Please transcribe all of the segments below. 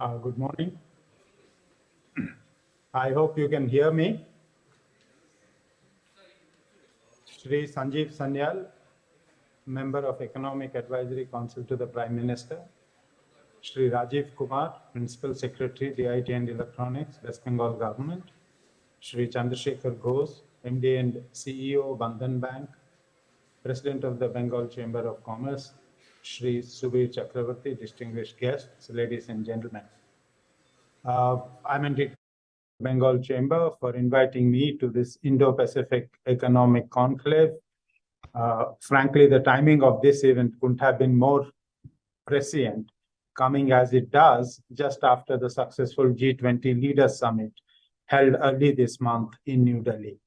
Good morning. I hope you can hear me. Shri Sanjeev Sanyal, Member of Economic Advisory Council to the Prime Minister. Shri Rajiv Kumar, Principal Secretary, DIT and Electronics, West Bengal Government. Shri Chandrasekhar Ghosh, MD and CEO, Bandhan Bank, President of the Bengal Chamber of Commerce. Shri Subir Chakravarti, distinguished guests, ladies and gentlemen. I'm in Bengal Chamber for inviting me to this Indo-Pacific Economic Conclave. Frankly, the timing of this event couldn't have been more prescient, coming as it does just after the successful G20 Leaders Summit held early this month in New Delhi.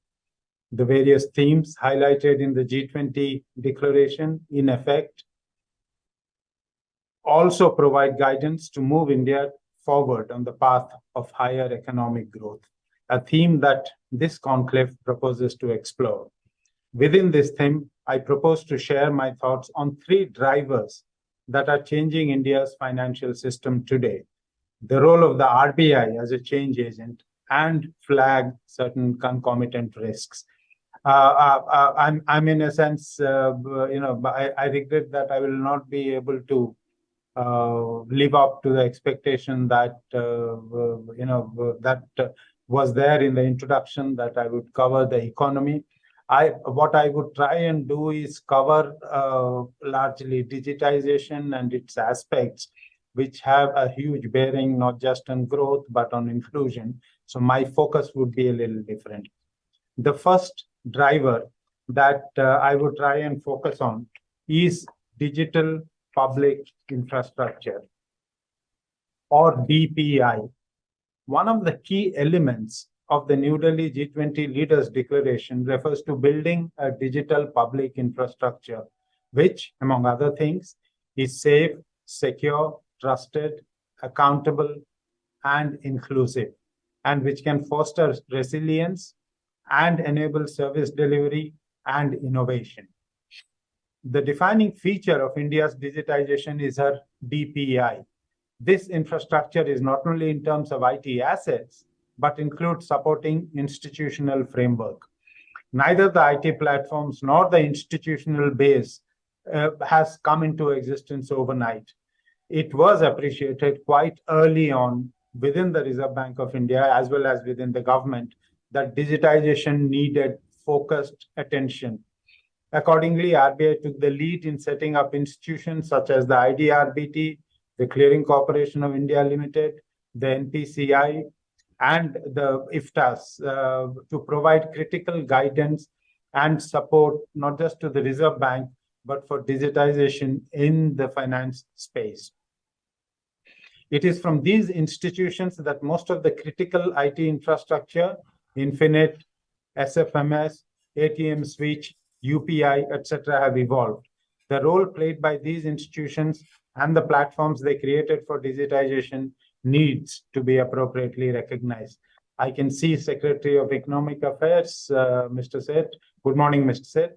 The various themes highlighted in the G20 declaration, in effect, also provide guidance to move India forward on the path of higher economic growth, a theme that this conclave proposes to explore. Within this theme, I propose to share my thoughts on three drivers that are changing India's financial system today: the role of the RBI as a change agent, and flag certain concomitant risks. I'm in a sense, I regret that I will not be able to live up to the expectation that was there in the introduction, that I would cover the economy. What I would try and do is cover largely digitization and its aspects, which have a huge bearing not just on growth but on inclusion. So my focus would be a little different. The first driver that I would try and focus on is digital public infrastructure, or DPI. One of the key elements of the New Delhi G20 Leaders Declaration refers to building a digital public infrastructure, which, among other things, is safe, secure, trusted, accountable, and inclusive, and which can foster resilience and enable service delivery and innovation. The defining feature of India's digitization is her DPI. This infrastructure is not only in terms of IT assets, but includes supporting institutional framework. Neither the IT platforms nor the institutional base has come into existence overnight. It was appreciated quite early on within the Reserve Bank of India, as well as within the government, that digitization needed focused attention. Accordingly, RBI took the lead in setting up institutions such as the IDRBT, the Clearing Corporation of India Limited, the NPCI, and the IFTAs to provide critical guidance and support not just to the Reserve Bank, but for digitization in the finance space. It is from these institutions that most of the critical IT infrastructure, Infinite, SFMS, ATM switch, UPI, etc., have evolved. The role played by these institutions and the platforms they created for digitization needs to be appropriately recognized. I can see Secretary of Economic Affairs, Mr. Seth. Good morning, Mr. Seth.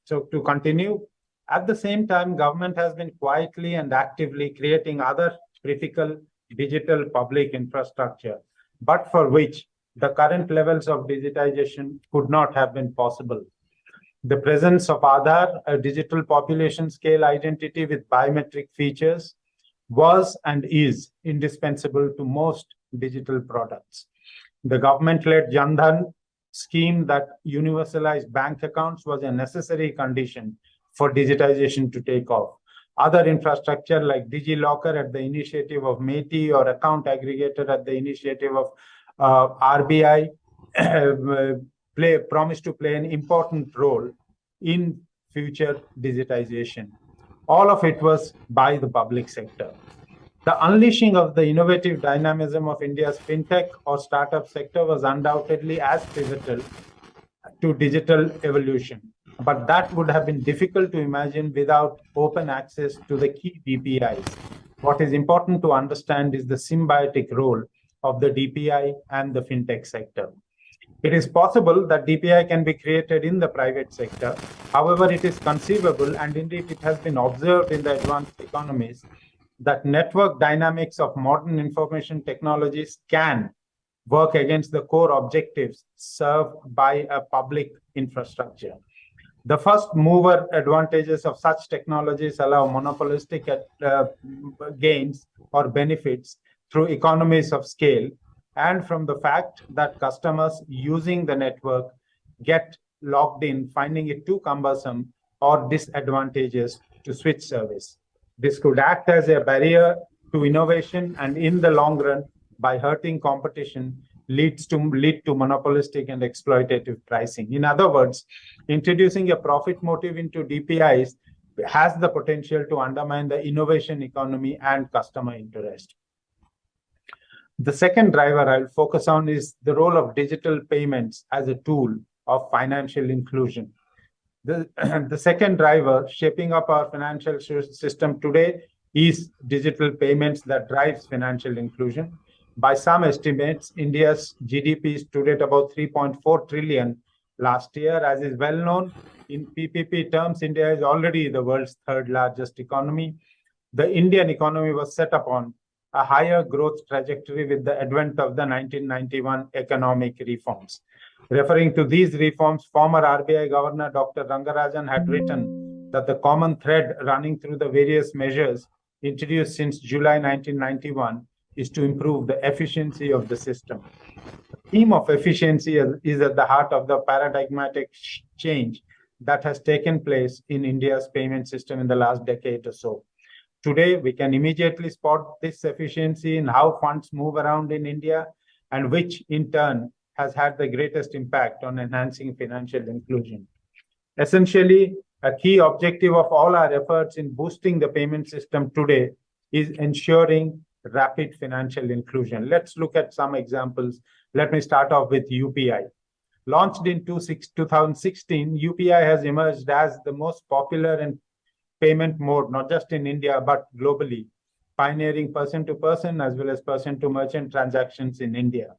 So to continue, at the same time, government has been quietly and actively creating other critical digital public infrastructure, but for which the current levels of digitization could not have been possible. The presence of Aadhaar, a digital population scale identity with biometric features, was and is indispensable to most digital products. The government-led Jan Dhan scheme that universalized bank accounts was a necessary condition for digitization to take off. Other infrastructure like DigiLocker at the initiative of METI or account aggregator at the initiative of RBI promise to play an important role in future digitization. All of it was by the public sector. The unleashing of the innovative dynamism of India's fintech or startup sector was undoubtedly as pivotal to digital evolution. But that would have been difficult to imagine without open access to the key DPIs. What is important to understand is the symbiotic role of the DPI and the fintech sector. It is possible that DPI can be created in the private sector. However, it is conceivable, and indeed it has been observed in the advanced economies, that network dynamics of modern information technologies can work against the core objectives served by a public infrastructure. The first mover advantages of such technologies allow monopolistic gains or benefits through economies of scale, and from the fact that customers using the network get locked in, finding it too cumbersome or disadvantageous to switch service. This could act as a barrier to innovation, and in the long run, by hurting competition, lead to monopolistic and exploitative pricing. In other words, introducing a profit motive into DPIs has the potential to undermine the innovation economy and customer interest. The second driver I'll focus on is the role of digital payments as a tool of financial inclusion. The second driver shaping up our financial system today is digital payments that drives financial inclusion. By some estimates, India's GDP stood at about 3.4 trillion last year. As is well known, in PPP terms, India is already the world's third largest economy. The Indian economy was set upon a higher growth trajectory with the advent of the 1991 economic reforms. Referring to these reforms, former RBI Governor Dr. Rangarajan had written that the common thread running through the various measures introduced since July 1991 is to improve the efficiency of the system. The theme of efficiency is at the heart of the paradigmatic change that has taken place in India's payment system in the last decade or so. Today, we can immediately spot this efficiency in how funds move around in India, and which in turn has had the greatest impact on enhancing financial inclusion. Essentially, a key objective of all our efforts in boosting the payment system today is ensuring rapid financial inclusion. Let's look at some examples. Let me start off with UPI. Launched in 2016, UPI has emerged as the most popular and payment mode, not just in India, but globally, pioneering person-to-person as well as person-to-merchant transactions in India.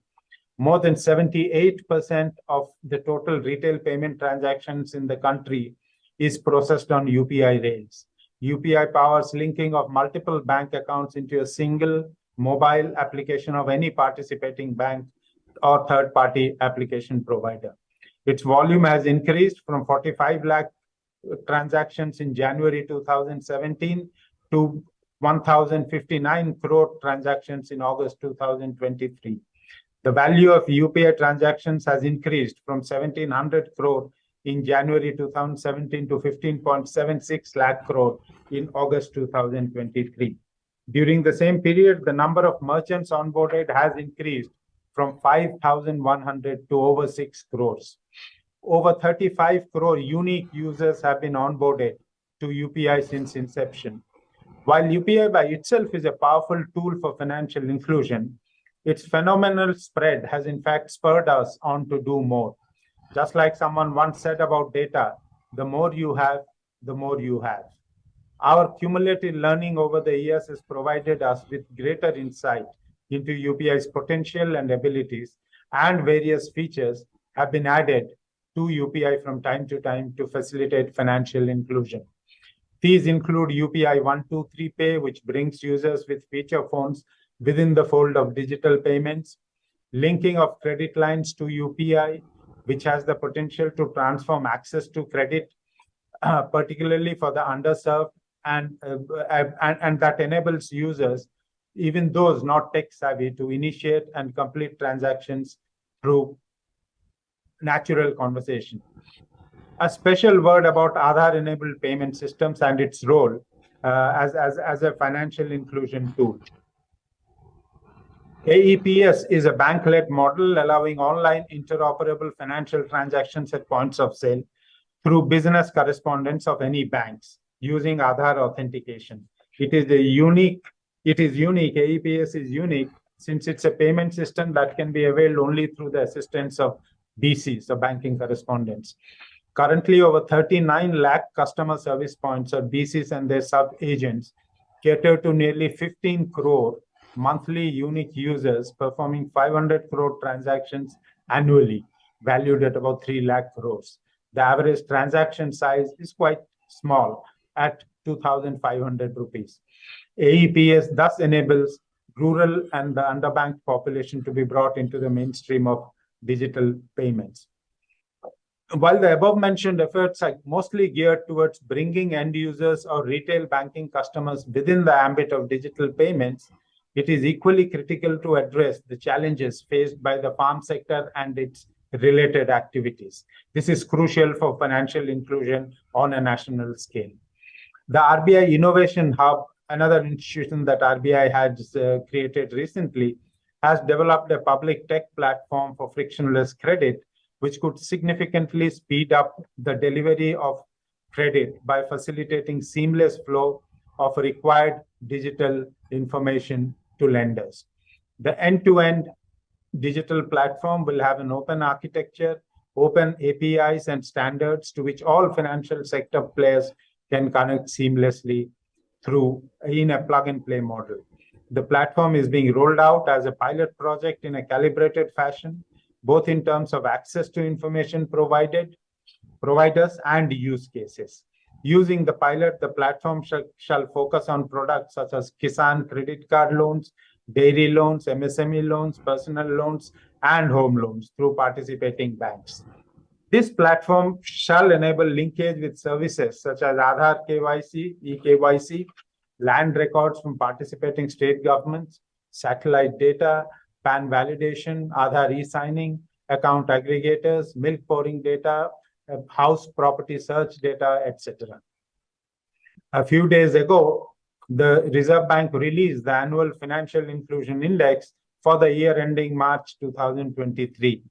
More than 78% of the total retail payment transactions in the country is processed on UPI rails. UPI powers linking of multiple bank accounts into a single mobile application of any participating bank or third-party application provider. Its volume has increased from 45 lakh transactions in January 2017 to 1,059 crore transactions in August 2023. The value of UPI transactions has increased from 1,700 crore in January 2017 to 15.76 lakh crore in August 2023. During the same period, the number of merchants onboarded has increased from 5,100 to over 6 crores. Over 35 crore unique users have been onboarded to UPI since inception. While UPI by itself is a powerful tool for financial inclusion, its phenomenal spread has in fact spurred us on to do more. Just like someone once said about data, the more you have, the more you have. Our cumulative learning over the years has provided us with greater insight into UPI's potential and abilities, and various features have been added to UPI from time to time to facilitate financial inclusion. These include UPI 123 Pay, which brings users with feature phones within the fold of digital payments, linking of credit lines to UPI, which has the potential to transform access to credit, particularly for the underserved, and that enables users, even those not tech savvy, to initiate and complete transactions through natural conversation. A special word about Aadhaar-enabled payment systems and its role as a financial inclusion tool. AEPS is a bank-led model allowing online interoperable financial transactions at points of sale through business correspondents of any banks using Aadhaar authentication. It is unique. AEPS is unique since it's a payment system that can be availed only through the assistance of BCs, so banking correspondents. Currently, over 39 lakh customer service points, or BCs and their sub-agents, cater to nearly 15 crore monthly unique users, performing 500 crore transactions annually, valued at about 3 lakh crores. The average transaction size is quite small, at 2,500 rupees. AEPS thus enables rural and the underbanked population to be brought into the mainstream of digital payments. While the above-mentioned efforts are mostly geared towards bringing end users or retail banking customers within the ambit of digital payments, it is equally critical to address the challenges faced by the farm sector and its related activities. This is crucial for financial inclusion on a national scale. The RBI Innovation Hub, another institution that RBI has created recently, has developed a public tech platform for frictionless credit, which could significantly speed up the delivery of credit by facilitating seamless flow of required digital information to lenders. The end-to-end digital platform will have an open architecture, open APIs and standards to which all financial sector players can connect seamlessly in a plug-and-play model. The platform is being rolled out as a pilot project in a calibrated fashion, both in terms of access to information providers and use cases. Using the pilot, the platform shall focus on products such as Kisan credit card loans, dairy loans, MSME loans, personal loans, and home loans through participating banks. This platform shall enable linkage with services such as Aadhaar KYC, eKYC, land records from participating state governments, satellite data, PAN validation, Aadhaar e-signing, account aggregators, milk pouring data, house property search data, etc. A few days ago, the Reserve Bank released the annual Financial Inclusion Index for the year ending March 2023.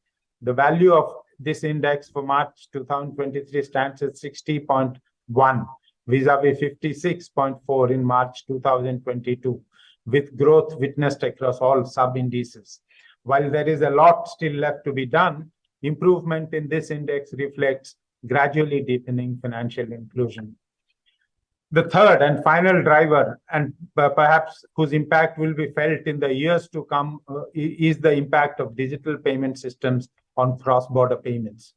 The value of this index for March 2023 stands at 60.1 vis-a-vis 56.4 in March 2022, with growth witnessed across all sub-indices. While there is a lot still left to be done, improvement in this index reflects gradually deepening financial inclusion. The third and final driver, and perhaps whose impact will be felt in the years to come, is the impact of digital payment systems on cross-border payments.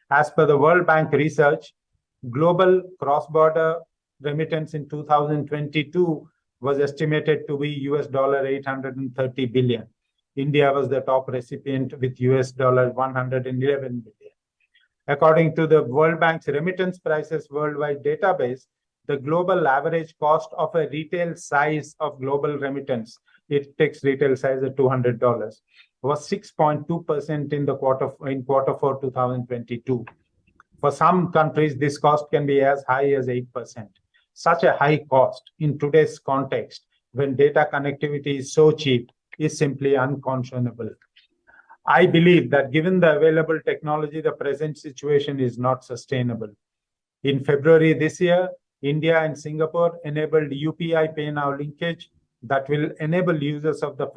As per the World Bank research, global cross-border remittance in 2022 was estimated to be $830 billion. India was the top recipient with $111 billion. According to the World Bank's remittance prices worldwide database, the global average cost of a retail size of global remittance, it takes retail size at $200, was 6.2% in quarter 4 2022. For some countries, this cost can be as high as 8%. Such a high cost in today's context, when data connectivity is so cheap, is simply unconscionable. I believe that given the available technology, the present situation is not sustainable. In February this year, India and Singapore enabled UPI Pay Now linkage that will enable users of the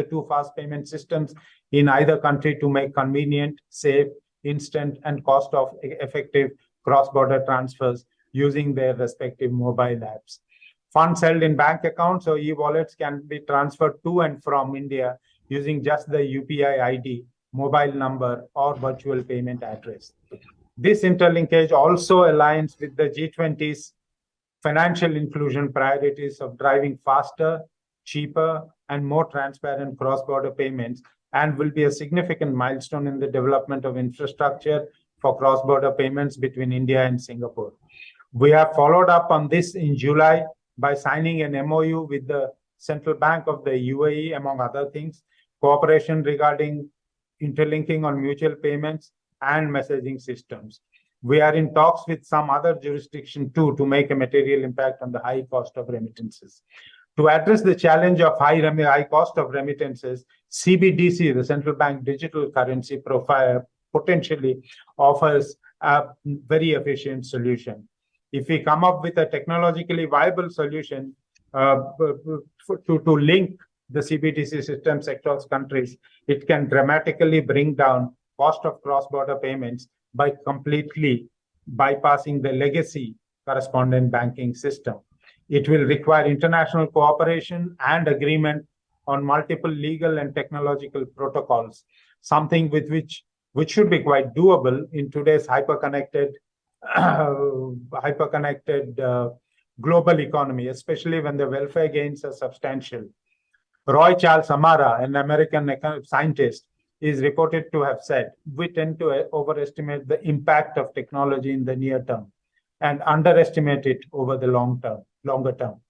two fast payment systems in either country to make convenient, safe, instant, and cost-effective cross-border transfers using their respective mobile apps. Funds held in bank accounts or e-wallets can be transferred to and from India using just the UPI ID, mobile number, or virtual payment address. This interlinkage also aligns with the G20's financial inclusion priorities of driving faster, cheaper, and more transparent cross-border payments, and will be a significant milestone in the development of infrastructure for cross-border payments between India and Singapore. We have followed up on this in July by signing an MOU with the Central Bank of the UAE, among other things, cooperation regarding interlinking on mutual payments and messaging systems. We are in talks with some other jurisdictions too to make a material impact on the high cost of remittances. To address the challenge of high cost of remittances, CBDC, the central bank digital currency profile, potentially offers a very efficient solution. If we come up with a technologically viable solution to link the CBDC systems across countries, it can dramatically bring down cost of cross-border payments by completely bypassing the legacy correspondent banking system. It will require international cooperation and agreement on multiple legal and technological protocols, something which should be quite doable in today's hyper-connected hyper-connected global economy, especially when the welfare gains are substantial. Roy Charles Amara, an American scientist, is reported to have said, we tend to overestimate the impact of technology in the near term and underestimate it over the longer term.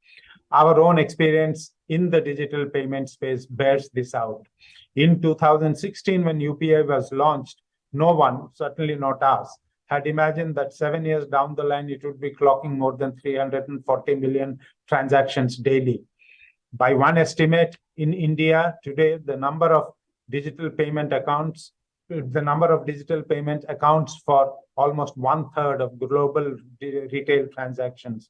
Our own experience in the digital payment space bears this out. In 2016, when UPI was launched, no one, certainly not us, had imagined that 7 years down the line, it would be clocking more than 340 million transactions daily. By one estimate, in India today, the number of digital payment accounts for almost 1/3 of global retail transactions,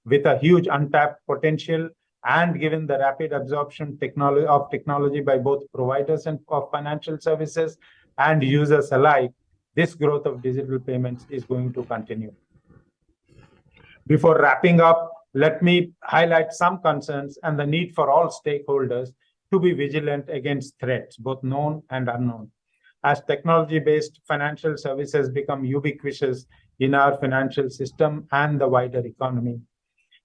with a huge untapped potential. And given the rapid absorption of technology by both providers of financial services and users alike, this growth of digital payments is going to continue. Before wrapping up, let me highlight some concerns and the need for all stakeholders to be vigilant against threats, both known and unknown. As technology-based financial services become ubiquitous in our financial system and the wider economy.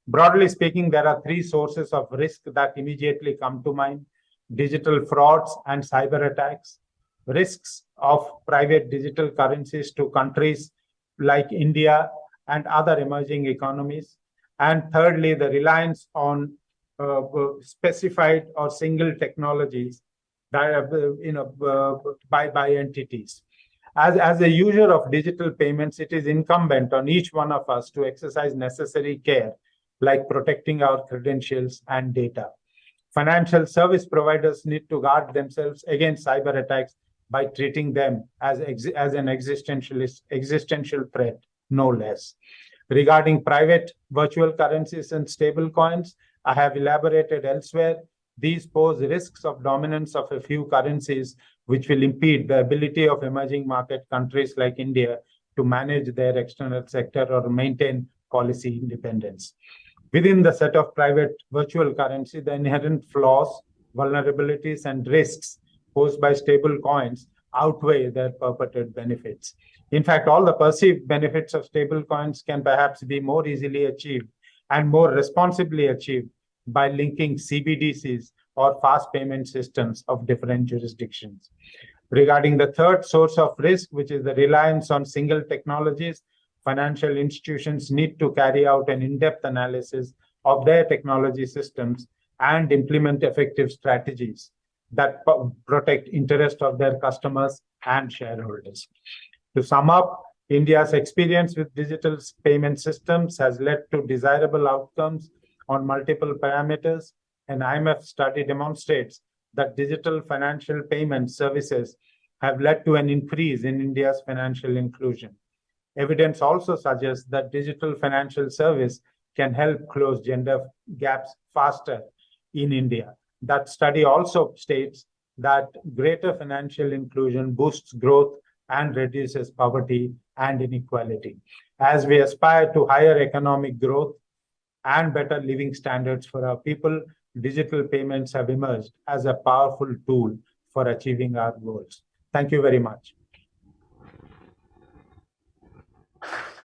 Broadly speaking, there are three sources of risk that immediately come to mind: digital frauds and cyber attacks, risks of private digital currencies to countries like India and other emerging economies, and thirdly, the reliance on specified or single technologies that by entities. As a user of digital payments, it is incumbent on each one of us to exercise necessary care, like protecting our credentials and data. Financial service providers need to guard themselves against cyber attacks by treating them as an existential threat, no less. Regarding private virtual currencies and stable coins, I have elaborated elsewhere. These pose risks of dominance of a few currencies, which will impede the ability of emerging market countries like India to manage their external sector or maintain policy independence. Within the set of private virtual currency, the inherent flaws, vulnerabilities, and risks posed by stable coins outweigh their purported benefits. In fact, all the perceived benefits of stable coins can perhaps be more easily achieved and more responsibly achieved by linking CBDCs or fast payment systems of different jurisdictions. Regarding the third source of risk, which is the reliance on single technologies, financial institutions need to carry out an in-depth analysis of their technology systems and implement effective strategies that protect interest of their customers and shareholders. To sum up, India's experience with digital payment systems has led to desirable outcomes on multiple parameters. An IMF study demonstrates that digital financial payment services have led to an increase in India's financial inclusion. Evidence also suggests that digital financial service can help close gender gaps faster in India. That study also states that greater financial inclusion boosts growth and reduces poverty and inequality. As we aspire to higher economic growth and better living standards for our people, digital payments have emerged as a powerful tool for achieving our goals. Thank you very much.